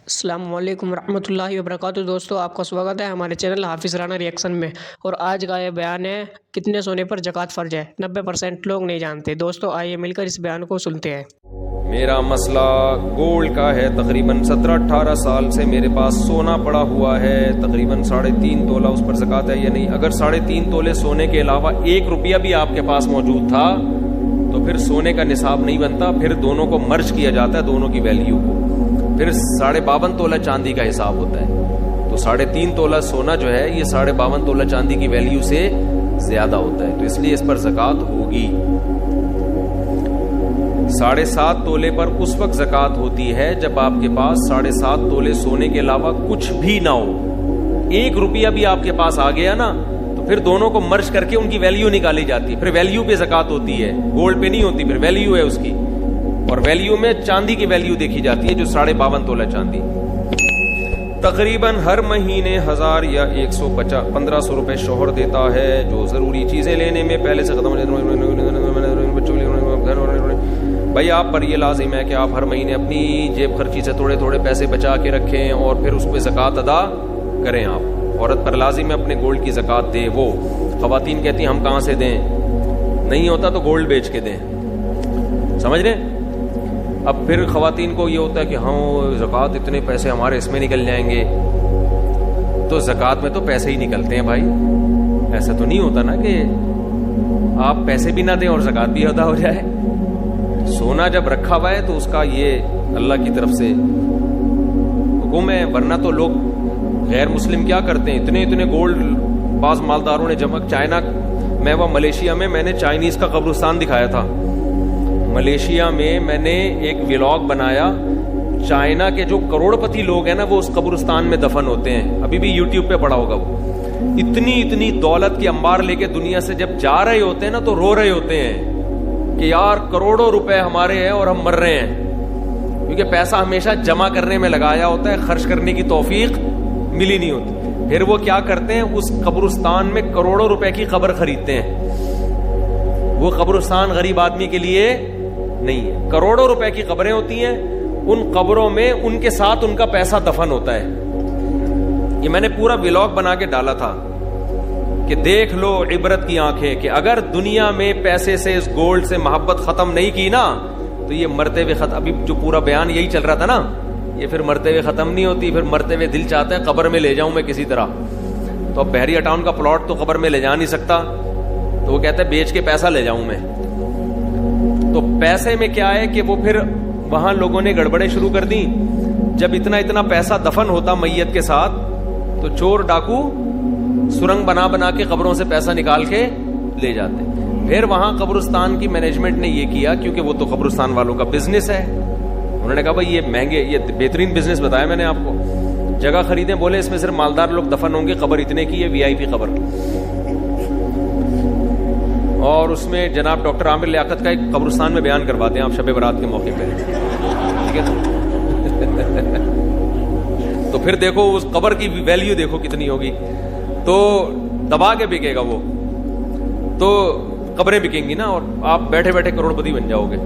السلام علیکم ورحمۃ اللہ وبرکاتہ۔ دوستو، آپ کا سواگت ہے ہمارے چینل حافظ رانا ریئیکشن میں۔ اور آج کا یہ بیان ہے کتنے سونے پر زکوٰۃ فرض ہے۔ 90% لوگ نہیں جانتے۔ دوستو آئیے مل کر اس بیان کو سنتے ہیں۔ میرا مسئلہ گولڈ کا ہے۔ تقریباً 17-18 سال سے میرے پاس سونا پڑا ہوا ہے، تقریباً 3.5 تولہ۔ اس پر زکوٰۃ ہے یا نہیں؟ اگر 3.5 تولے سونے کے علاوہ 1 روپیہ بھی آپ کے پاس موجود تھا تو پھر سونے کا نصاب نہیں بنتا، پھر دونوں کو مرج کیا جاتا ہے، دونوں کی ویلیو کو، پھر 52.5 تولہ چاندی کا حساب ہوتا ہے۔ تو 3.5 تولہ سونا جو ہے یہ 52.5 تولہ چاندی کی ویلیو سے زیادہ ہوتا ہے، تو اس لیے اس پر زکوٰۃ ہوگی۔ 7.5 تولے پر اس وقت زکوٰۃ ہوتی ہے جب آپ کے پاس 7.5 تولے سونے کے علاوہ کچھ بھی نہ ہو۔ 1 روپیہ بھی آپ کے پاس آ گیا نا تو پھر دونوں کو مرج کر کے ان کی ویلیو نکالی جاتی ہے، پھر ویلیو پہ زکوٰۃ ہوتی ہے، گولڈ پہ نہیں ہوتی، پھر ویلیو ہے اس کی، اور ویلیو میں چاندی کی ویلیو دیکھی جاتی ہے جو 52.5 تولہ چاندی۔ تقریباً ہر مہینے 1000 یا 1500 روپے شوہر دیتا ہے جو ضروری چیزیں لینے میں پہلے سے ختم ہو بھائی آپ پر یہ لازم ہے کہ آپ ہر مہینے اپنی جیب خرچی سے تھوڑے تھوڑے پیسے بچا کے رکھیں اور پھر اس پہ زکوٰۃ ادا کریں۔ آپ عورت پر لازم ہے اپنے گولڈ کی زکوٰۃ دے۔ وہ خواتین کہتی ہیں ہم کہاں سے دیں، نہیں ہوتا تو گولڈ بیچ کے دیں، سمجھ رہے ہیں؟ اب پھر خواتین کو یہ ہوتا ہے کہ ہاں زکوٰۃ اتنے پیسے ہمارے اس میں نکل جائیں گے، تو زکوٰۃ میں تو پیسے ہی نکلتے ہیں بھائی، ایسا تو نہیں ہوتا نا کہ آپ پیسے بھی نہ دیں اور زکوٰۃ بھی ادا ہو جائے۔ سونا جب رکھا ہوا ہے تو اس کا یہ اللہ کی طرف سے حکم ہے، ورنہ تو لوگ غیر مسلم کیا کرتے ہیں، اتنے گولڈ بعض مالداروں نے جمع۔ چائنا میں وہ ملیشیا میں نے چائنیز کا قبرستان دکھایا تھا۔ ملیشیا میں نے ایک ولاگ بنایا، چائنا کے جو کروڑ پتی لوگ ہیں نا وہ اس قبرستان میں دفن ہوتے ہیں، ابھی بھی یوٹیوب پہ پڑا ہوگا وہ۔ اتنی دولت کی انبار لے کے دنیا سے جب جا رہے ہوتے ہیں نا تو رو رہے ہوتے ہیں کہ یار کروڑوں روپے ہمارے ہیں اور ہم مر رہے ہیں، کیونکہ پیسہ ہمیشہ جمع کرنے میں لگایا ہوتا ہے، خرچ کرنے کی توفیق ملی نہیں ہوتی۔ پھر وہ کیا کرتے ہیں، اس قبرستان میں کروڑوں روپے کی قبر خریدتے ہیں۔ وہ قبرستان غریب آدمی کے لیے نہیں ہے، کروڑوں روپے کی قبریں ہوتی ہیں، ان قبروں میں ان کے ساتھ ان کا پیسہ دفن ہوتا ہے۔ یہ میں نے پورا ولاگ بنا کے ڈالا تھا کہ دیکھ لو عبرت کی آنکھیں، کہ اگر دنیا میں پیسے سے اس گولڈ سے محبت ختم نہیں کی نا تو یہ مرتے ہوئے ختم۔ ابھی جو پورا بیان یہی چل رہا تھا نا، یہ پھر مرتے ہوئے ختم نہیں ہوتی، پھر مرتے ہوئے دل چاہتا ہے قبر میں لے جاؤں میں کسی طرح۔ تو اب بحریہ ٹاؤن کا پلاٹ تو قبر میں لے جا نہیں سکتا، تو وہ کہتا ہے بیچ کے پیسہ لے جاؤں میں۔ تو پیسے میں کیا ہے کہ وہ پھر وہاں لوگوں نے گڑبڑیں شروع کر دیں۔ جب اتنا پیسہ دفن ہوتا میت کے ساتھ تو چور ڈاکو سرنگ بنا کے قبروں سے پیسہ نکال کے لے جاتے۔ پھر وہاں قبرستان کی مینجمنٹ نے یہ کیا، کیونکہ وہ تو قبرستان والوں کا بزنس ہے، انہوں نے کہا بھائی یہ مہنگے، یہ بہترین بزنس بتایا میں نے آپ کو، جگہ خریدیں، بولے اس میں صرف مالدار لوگ دفن ہوں گے، قبر اتنے کی ہے، VIP قبر۔ اور اس میں جناب ڈاکٹر عامر لیاقت کا ایک قبرستان میں بیان کرواتے ہیں آپ شب برات کے موقع پہ، ٹھیک ہے؟ تو پھر دیکھو اس قبر کی ویلیو دیکھو کتنی ہوگی، تو دبا کے بکے گا وہ، تو قبریں بکیں گی نا، اور آپ بیٹھے بیٹھے کروڑ پتی بن جاؤ گے،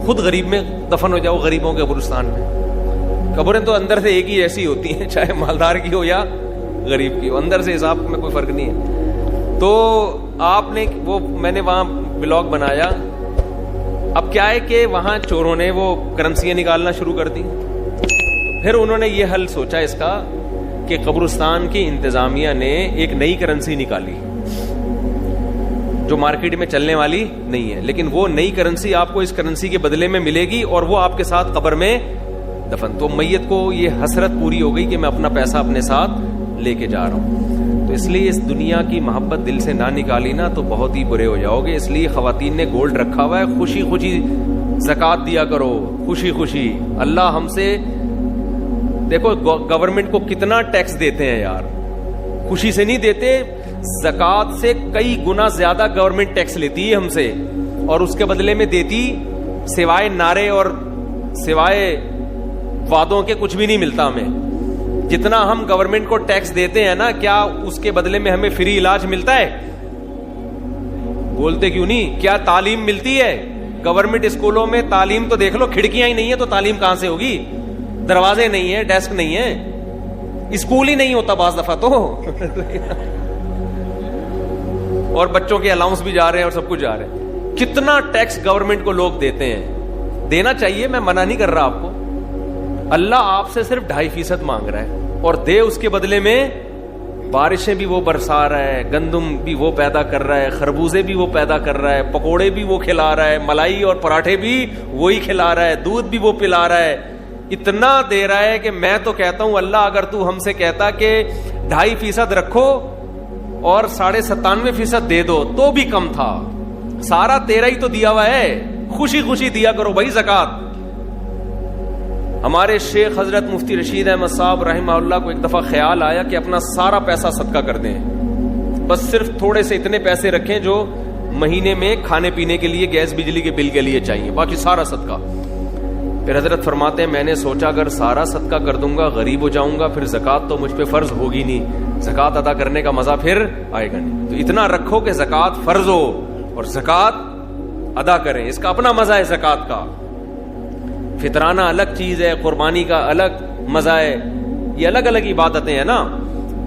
خود غریب میں دفن ہو جاؤ، غریبوں کے قبرستان میں۔ قبریں تو اندر سے ایک ہی ایسی ہوتی ہیں، چاہے مالدار کی ہو یا غریب کی ہو، اندر سے حساب میں کوئی فرق نہیں ہے۔ تو آپ نے وہ، میں نے وہاں ولاگ بنایا، اب کیا ہے کہ وہاں چوروں نے وہ کرنسیاں نکالنا شروع کر دی۔ پھر انہوں نے یہ حل سوچا اس کا کہ قبرستان کی انتظامیہ نے ایک نئی کرنسی نکالی جو مارکیٹ میں چلنے والی نہیں ہے، لیکن وہ نئی کرنسی آپ کو اس کرنسی کے بدلے میں ملے گی اور وہ آپ کے ساتھ قبر میں دفن۔ تو میت کو یہ حسرت پوری ہو گئی کہ میں اپنا پیسہ اپنے ساتھ لے کے جا رہا ہوں۔ تو اس لیے اس دنیا کی محبت دل سے نہ نکالی نا تو بہت ہی برے ہو جاؤ گے۔ اس لیے خواتین نے گولڈ رکھا ہوا ہے، خوشی زکوٰۃ دیا کرو، خوشی۔ اللہ ہم سے، دیکھو گورنمنٹ کو کتنا ٹیکس دیتے ہیں یار، خوشی سے نہیں دیتے، زکوٰۃ سے کئی گنا زیادہ گورنمنٹ ٹیکس لیتی ہے ہم سے، اور اس کے بدلے میں دیتی سوائے نعرے اور سوائے وعدوں کے کچھ بھی نہیں ملتا ہمیں۔ جتنا ہم گورنمنٹ کو ٹیکس دیتے ہیں نا، کیا اس کے بدلے میں ہمیں فری علاج ملتا ہے؟ بولتے کیوں نہیں؟ کیا تعلیم ملتی ہے؟ گورنمنٹ اسکولوں میں تعلیم تو دیکھ لو، کھڑکیاں ہی نہیں ہے تو تعلیم کہاں سے ہوگی؟ دروازے نہیں ہے, ڈیسک نہیں ہے, اسکول ہی نہیں ہوتا بعض دفعہ تو اور بچوں کے الاؤنس بھی جا رہے ہیں اور سب کچھ جا رہے ہیں. کتنا ٹیکس گورنمنٹ کو لوگ دیتے ہیں, دینا چاہیے, میں منع نہیں کر رہا آپ کو. اللہ آپ سے صرف 2.5% مانگ رہا ہے اور دے اس کے بدلے میں بارشیں بھی وہ برسا رہا ہے, گندم بھی وہ پیدا کر رہا ہے, خربوزے بھی وہ پیدا کر رہا ہے, پکوڑے بھی وہ کھلا رہا ہے, ملائی اور پراٹھے بھی وہی کھلا رہا ہے, دودھ بھی وہ پلا رہا ہے. اتنا دے رہا ہے کہ میں تو کہتا ہوں اللہ اگر تو ہم سے کہتا کہ 2.5% رکھو اور 97.5% دے دو تو بھی کم تھا. سارا تیرا ہی تو دیا ہوا ہے, خوشی خوشی دیا کرو بھائی زکات. ہمارے شیخ حضرت مفتی رشید احمد صاحب رحمہ اللہ کو ایک دفعہ خیال آیا کہ اپنا سارا پیسہ صدقہ کر دیں, بس صرف تھوڑے سے اتنے پیسے رکھیں جو مہینے میں کھانے پینے کے لیے, گیس بجلی کے بل کے لیے چاہیے, باقی سارا صدقہ. پھر حضرت فرماتے ہیں میں نے سوچا اگر سارا صدقہ کر دوں گا غریب ہو جاؤں گا, پھر زکات تو مجھ پہ فرض ہوگی نہیں, زکات ادا کرنے کا مزہ پھر آئے گا نہیں. تو اتنا رکھو کہ زکات فرض ہو اور زکات ادا کریں, اس کا اپنا مزہ ہے زکات کا. فطرانہ الگ چیز ہے, قربانی کا الگ مزہ ہے, یہ الگ الگ عبادتیں ہیں نا.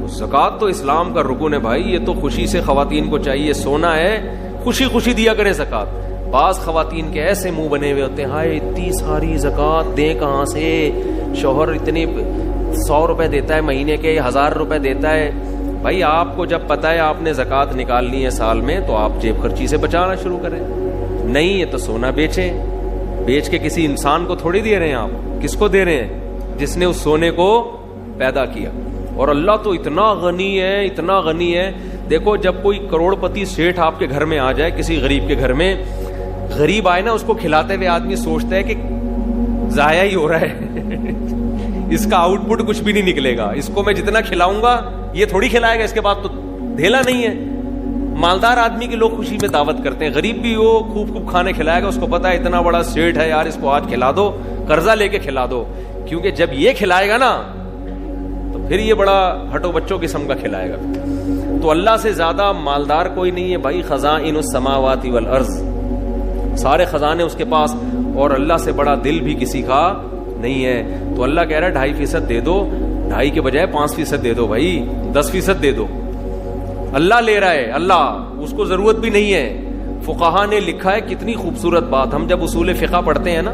زکات تو اسلام کا رکن ہے بھائی, یہ تو خوشی سے خواتین کو چاہیے, سونا ہے خوشی خوشی دیا کریں زکات. بعض خواتین کے ایسے منہ بنے ہوئے ہوتے ہیں, ہائے اتنی ساری زکات دیں کہاں سے, شوہر اتنے 100 روپے دیتا ہے مہینے کے, 1000 روپے دیتا ہے. بھائی آپ کو جب پتا ہے آپ نے زکات نکالنی ہے سال میں تو آپ جیب خرچی سے بچانا شروع کریں. نہیں ہے تو سونا بیچیں, بیچ کے کسی انسان کو تھوڑی دے رہے ہیں آپ, کس کو دے رہے ہیں؟ جس نے اس سونے کو پیدا کیا. اور اللہ تو اتنا غنی ہے, اتنا غنی ہے. دیکھو جب کوئی کروڑ پتی سیٹھ آپ کے گھر میں آ جائے, کسی غریب کے گھر میں, غریب آئے نا, اس کو کھلاتے ہوئے آدمی سوچتا ہے کہ ضائع ہی ہو رہا ہے اس کا آؤٹ پٹ کچھ بھی نہیں نکلے گا, اس کو میں جتنا کھلاؤں گا یہ تھوڑی کھلائے گا, اس کے بعد تو ڈھیلا نہیں ہے. مالدار آدمی کے لوگ خوشی میں دعوت کرتے ہیں, غریب بھی وہ خوب خوب کھانے کھلائے گا, اس کو پتا ہے اتنا بڑا سیٹ ہے یار, اس کو آج کھلا دو, قرضہ لے کے کھلا دو, کیونکہ جب یہ کھلائے گا نا تو پھر یہ بڑا ہٹو بچوں قسم کا کھلائے گا. تو اللہ سے زیادہ مالدار کوئی نہیں ہے بھائی. خزائن السماوات والارض, سارے خزانے اس کے پاس, اور اللہ سے بڑا دل بھی کسی کا نہیں ہے. تو اللہ کہہ رہا ہے 2.5% دے دو, 2.5 کے بجائے 5% دے دو بھائی, 10% دے دو. اللہ لے رہا ہے, اللہ, اس کو ضرورت بھی نہیں ہے. فقہا نے لکھا ہے, کتنی خوبصورت بات, ہم جب اصول فقہ پڑھتے ہیں نا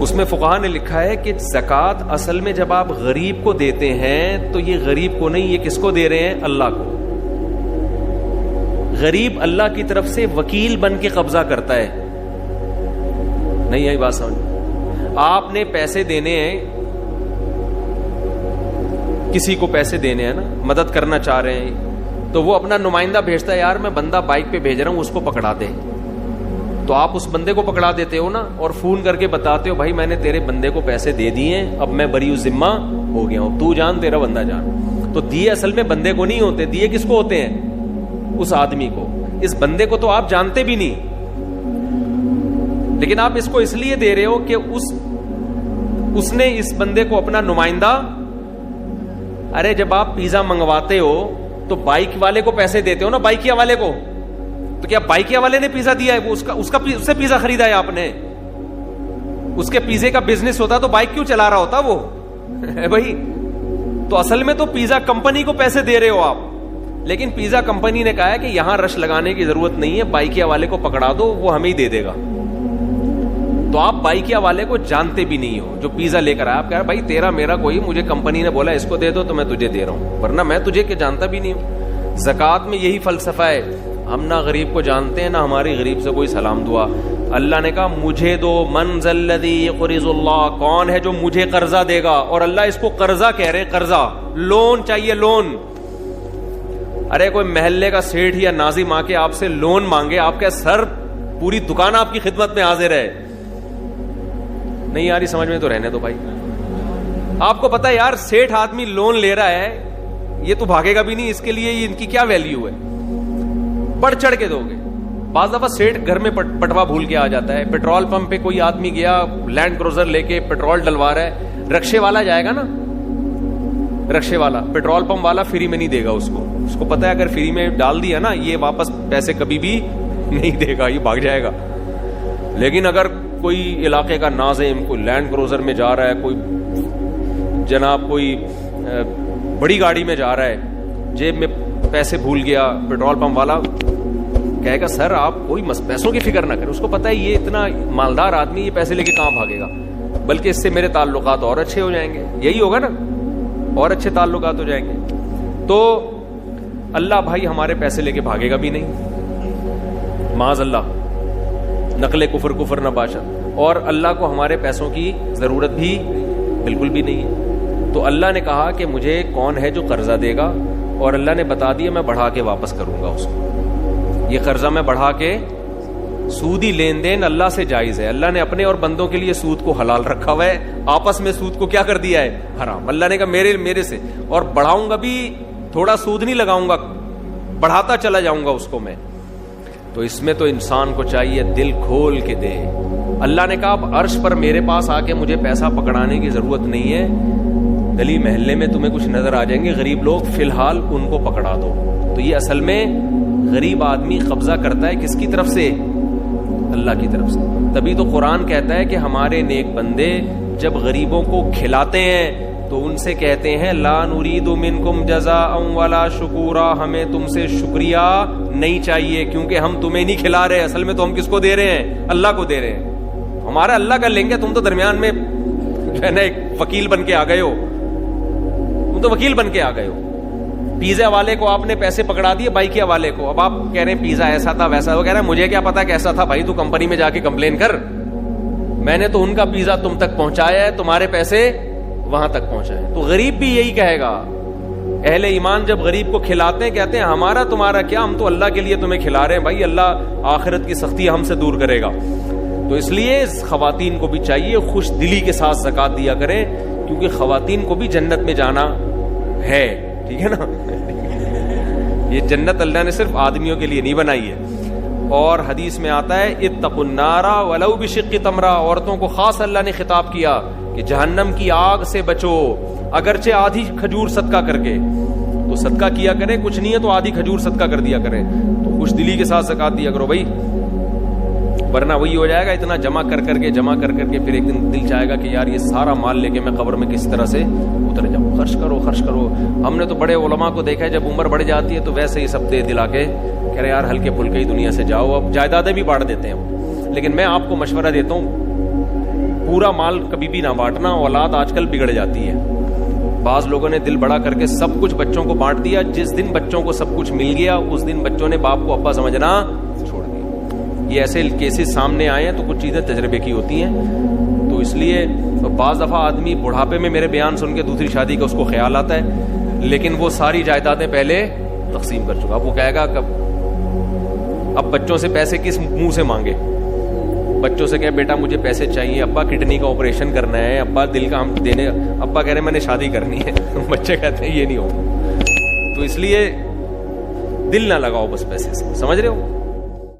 اس میں فقہا نے لکھا ہے کہ زکوٰۃ اصل میں جب آپ غریب کو دیتے ہیں تو یہ غریب کو نہیں, یہ کس کو دے رہے ہیں؟ اللہ کو. غریب اللہ کی طرف سے وکیل بن کے قبضہ کرتا ہے. نہیں آئی بات سمجھ؟ آپ نے پیسے دینے ہیں, کسی کو پیسے دینے ہیں نا, مدد کرنا چاہ رہے ہیں, تو وہ اپنا نمائندہ بھیجتا ہے, یار میں بندہ بائک پہ بھیج رہا ہوں, اس کو پکڑا دے. تو آپ اس بندے کو پکڑا دیتے ہو نا, اور فون کر کے بتاتے ہو بھائی میں نے تیرے بندے کو پیسے دے دیے, اب میں بری ذمہ ہو گیا ہوں, تو جان تیرا بندہ جان. تو دیے اصل میں بندے کو نہیں ہوتے, دیے کس کو ہوتے ہیں؟ اس آدمی کو. اس بندے کو تو آپ جانتے بھی نہیں, لیکن آپ اس کو اس لیے دے رہے ہو کہ اس نے اس بندے کو اپنا نمائندہ. ارے جب آپ پیزا منگواتے ہو تو بائک والے کو پیسے دیتے ہو نا, بائکیا والے کو, تو کیا بائکیا والے نے پیزا دیا ہے؟ وہ اس سے پیزا خریدا ہے آپ نے, اس کے پیزے کا بزنس ہوتا تو بائک کیوں چلا رہا ہوتا وہ بھائی. تو اصل میں تو پیزا کمپنی کو پیسے دے رہے ہو آپ, لیکن پیزا کمپنی نے کہا ہے کہ یہاں رش لگانے کی ضرورت نہیں ہے, بائکیا والے کو پکڑا دو, وہ ہمیں ہی دے دے گا. تو آپ بائکیا والے کو جانتے بھی نہیں ہو جو پیزا لے کر آیا. آپ کہہ رہے بھائی تیرا میرا کوئی, مجھے کمپنی نے بولا اس کو دے دو تو میں تجھے دے رہا ہوں, ورنہ میں تجھے کہ جانتا بھی نہیں ہوں. زکوٰۃ میں یہی فلسفہ ہے, ہم نہ غریب کو جانتے ہیں نہ ہماری غریب سے کوئی سلام دعا. اللہ نے کہا مجھے دو, من ذا الذی یقرض اللہ, کون ہے جو مجھے قرضہ دے گا. اور اللہ اس کو قرضہ کہہ رہے, قرضہ, لون چاہیے, لون. ارے کوئی محلے کا سیٹھ یا ناظم آ کے آپ سے لون مانگے, آپ کا سر پوری دکان آپ کی خدمت میں حاضر ہے. نہیں یار سمجھ میں تو رہنے دو بھائی. آپ کو پتا ہے یار سیٹھ آدمی لون لے رہا ہے, یہ تو بھاگے گا بھی نہیں, اس کے لیے ان کی کیا ویلیو ہے, بڑھ چڑھ کے دو گے. بعض دفعہ سیٹھ گھر میں پٹوا بھول کے آ جاتا ہے, پیٹرول پمپ پہ کوئی آدمی گیا لینڈ کروزر لے کے پیٹرول ڈلوا رہا ہے, رکشے والا جائے گا نا, رکشے والا, پیٹرول پمپ والا فری میں نہیں دے گا اس کو پتا ہے اگر فری میں ڈال دیا نا یہ واپس پیسے کبھی بھی نہیں دے گا, یہ بھاگ جائے گا. لیکن اگر کوئی علاقے کا ناظم کوئی لینڈ کروزر میں جا رہا ہے, کوئی جناب کوئی بڑی گاڑی میں جا رہا ہے, جیب میں پیسے بھول گیا, پیٹرول پمپ والا کہے گا سر آپ کوئی پیسوں کی فکر نہ کریں, اس کو پتہ ہے یہ اتنا مالدار آدمی یہ پیسے لے کے کہاں بھاگے گا, بلکہ اس سے میرے تعلقات اور اچھے ہو جائیں گے. یہی ہوگا نا, اور اچھے تعلقات ہو جائیں گے. تو اللہ بھائی ہمارے پیسے لے کے بھاگے گا بھی نہیں, معاذ اللہ, نقل کفر نہ باشد, اور اللہ کو ہمارے پیسوں کی ضرورت بھی بالکل بھی نہیں ہے. تو اللہ نے کہا کہ مجھے کون ہے جو قرضہ دے گا, اور اللہ نے بتا دیا میں بڑھا کے واپس کروں گا اس کو. یہ قرضہ میں بڑھا کے, سودی لین دین اللہ سے جائز ہے. اللہ نے اپنے اور بندوں کے لیے سود کو حلال رکھا ہوا ہے, آپس میں سود کو کیا کر دیا ہے, حرام. اللہ نے کہا میرے سے, اور بڑھاؤں گا بھی, تھوڑا سود نہیں لگاؤں گا, بڑھاتا چلا جاؤں گا اس کو میں. تو اس میں تو انسان کو چاہیے دل کھول کے دے. اللہ نے کہا اب عرش پر میرے پاس آ کے مجھے پیسہ پکڑانے کی ضرورت نہیں ہے, گلی محلے میں تمہیں کچھ نظر آ جائیں گے غریب لوگ, فی الحال ان کو پکڑا دو. تو یہ اصل میں غریب آدمی قبضہ کرتا ہے کس کی طرف سے, اللہ کی طرف سے. تبھی تو قرآن کہتا ہے کہ ہمارے نیک بندے جب غریبوں کو کھلاتے ہیں تو ان سے کہتے ہیں لا نرید منکم جزاء ولا شکورا, ہمیں تم سے شکریہ نہیں چاہیے کیونکہ ہم تمہیں نہیں کھلا رہے, اصل میں تو ہم کس کو دے رہے ہیں, اللہ کو دے رہے ہیں. ہمارا اللہ کا لیں گے, تم تو درمیان میں جو ہے نا ایک وکیل بن کے آ گئے ہو, تم تو وکیل بن کے آ گئے ہو. پیزا والے کو آپ نے پیسے پکڑا دیے بائکیا والے کو, اب آپ کہہ رہے ہیں پیزا ایسا تھا ویسا, وہ کہہ رہا ہے مجھے کیا پتا کیسا تھا, بھائی تو کمپنی میں جا کے کمپلین کر, میں نے تو ان کا پیزا تم تک پہنچایا ہے, تمہارے پیسے وہاں تک پہنچائے. تو غریب بھی یہی کہے گا. اہل ایمان جب غریب کو کھلاتے ہیں کہتے ہیں ہمارا تمہارا کیا, ہم تو اللہ کے لیے تمہیں کھلا رہے ہیں بھائی, اللہ آخرت کی سختی ہم سے دور کرے گا. تو اس لیے خواتین کو بھی چاہیے خوش دلی کے ساتھ زکوٰۃ دیا کریں, کیونکہ خواتین کو بھی جنت میں جانا ہے, ٹھیک ہے نا. یہ جنت اللہ نے صرف آدمیوں کے لیے نہیں بنائی ہے. اور حدیث میں آتا ہے اتقوا النار ولو بشق تمرہ, عورتوں کو خاص اللہ نے خطاب کیا کہ جہنم کی آگ سے بچو, اگرچہ آدھی کھجور صدقہ کر کے. تو صدقہ کیا کریں, کچھ نہیں ہے تو آدھی کھجور صدقہ کر دیا کریں. تو خوش دلی کے ساتھ زکوٰۃ دیا کرو بھائی, ورنہ وہی ہو جائے گا اتنا جمع کر کے پھر ایک دن دل چاہے گا کہ یار یہ سارا مال لے کے میں قبر میں کس طرح سے اتر جاؤں. خرچ کرو. ہم نے تو بڑے علماء کو دیکھا ہے جب عمر بڑھ جاتی ہے تو ویسے ہی سب دے دلا کے کہہ رہے یار ہلکے پھلکے ہی دنیا سے جاؤ, اب جائیدادیں بھی بانٹ دیتے ہیں وہ. لیکن میں آپ کو مشورہ دیتا ہوں پورا مال کبھی بھی نہ بانٹنا, اولاد آج کل بگڑ جاتی ہے. بعض لوگوں نے دل بڑا کر کے سب کچھ بچوں کو بانٹ دیا, جس دن بچوں کو سب کچھ مل گیا اس دن بچوں نے باپ کو ابا سمجھنا چھوڑ دیا. یہ ایسے کیسز سامنے آئے ہیں, تو کچھ چیزیں تجربے کی ہوتی ہیں. تو اس لیے بعض دفعہ آدمی بڑھاپے میں میرے بیان سن کے دوسری شادی کا اس کو خیال آتا ہے, لیکن وہ ساری جائیدادیں پہلے تقسیم کر چکا. اب وہ کہے گا اب بچوں سے پیسے کس منہ سے مانگے, بچوں سے کہے بیٹا مجھے پیسے چاہیے, ابا کڈنی کا آپریشن کرنا ہے, ابا دل کا ہم دینے, ابا کہہ رہے ہیں میں نے شادی کرنی ہے, بچے کہتے ہیں یہ نہیں ہوگا. تو اس لیے دل نہ لگاؤ بس پیسے سے, سمجھ رہے ہو.